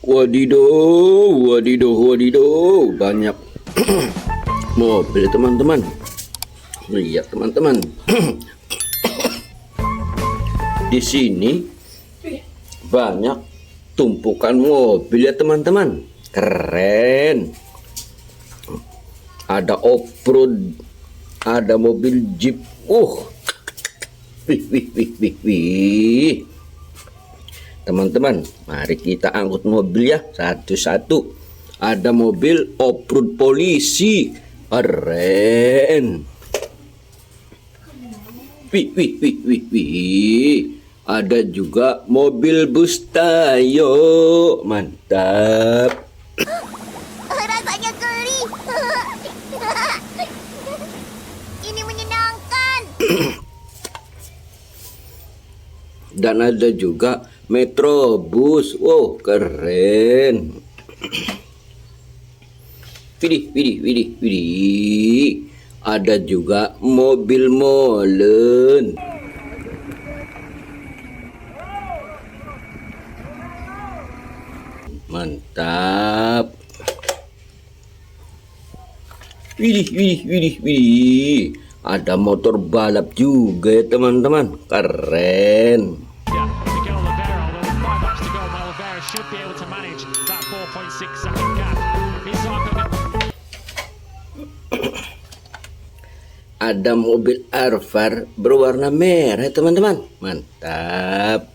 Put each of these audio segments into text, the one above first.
Wadidaw, wadidaw, wadidaw, banyak mobil teman-teman. Lihat teman-teman, di sini banyak tumpukan mobil ya teman-teman. Keren. Ada off-road, ada mobil jeep. Wih, wih, wih, wih, wih. Teman-teman, mari kita angkut mobil ya satu-satu. Ada mobil off-road polisi, keren. Wih, wih, wih, wih, wih. Ada juga mobil bus Tayo, mantap. Rasanya geli. Ini menyenangkan. Dan ada juga Metrobus, wow keren. Widih, widih, widih, widih. Ada juga mobil molen. Mantap. Widih, widih, widih, widih. Ada motor balap juga ya teman-teman, keren. Ada mobil Arvar berwarna merah teman-teman, mantap.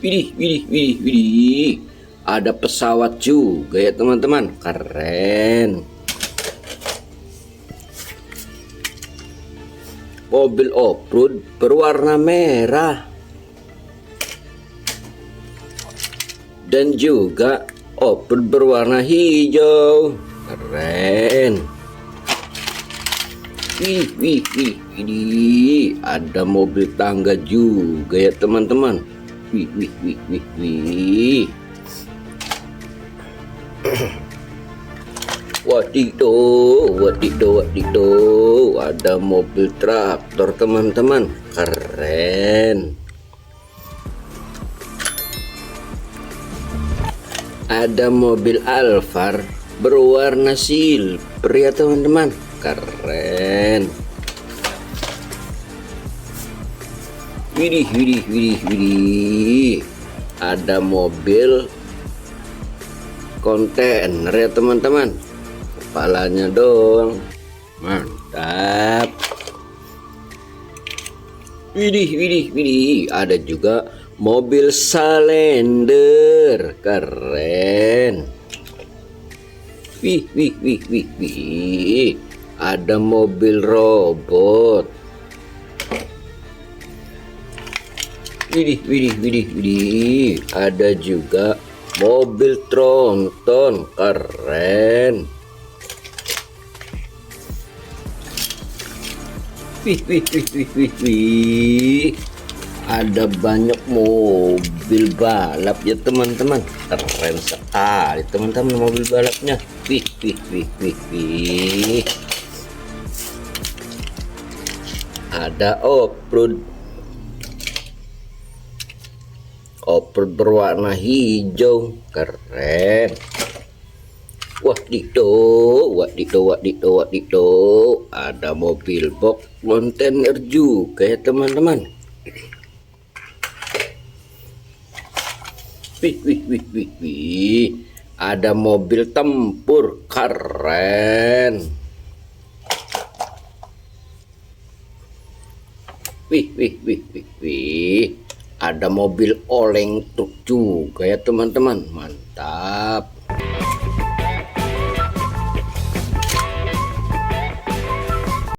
Widih, widih, widih, widih. Ada pesawat juga ya teman-teman, keren. Mobil off-road berwarna merah dan juga off-road berwarna hijau, keren. Wih, wih, wih, wih. Ada mobil tangga juga ya teman-teman. Wih, wih, wih, wih, wih. Wadidaw, wadidaw, wadidaw. Ada mobil traktor teman-teman, keren. Ada mobil Alphard berwarna silver ya teman-teman, keren. Widih, widih, widih, widih. Ada mobil kontainer ya teman-teman, kepalanya doang, mantap. Widih, widih, widih. Ada juga mobil Salender, keren. Wih, wih, wih, wih, wih. Ada mobil robot. Widih, widih, widih, widih. Ada juga mobil tronton, keren. Wih, wih, wih, wih, wih, wih. Ada banyak mobil balap ya teman-teman, keren sekali teman-teman mobil balapnya. Wih, wih, wih, wih, wih. Ada off-road berwarna hijau, keren. Wadidaw, wadidaw, wadidaw, wadidaw. Ada mobil box kontainer juga ya teman-teman. Wih, wih, wih, wih, wih. Ada mobil tempur, keren. Wih, wih, wih, wih, wih. Ada mobil oleng truk juga ya teman-teman, mantap.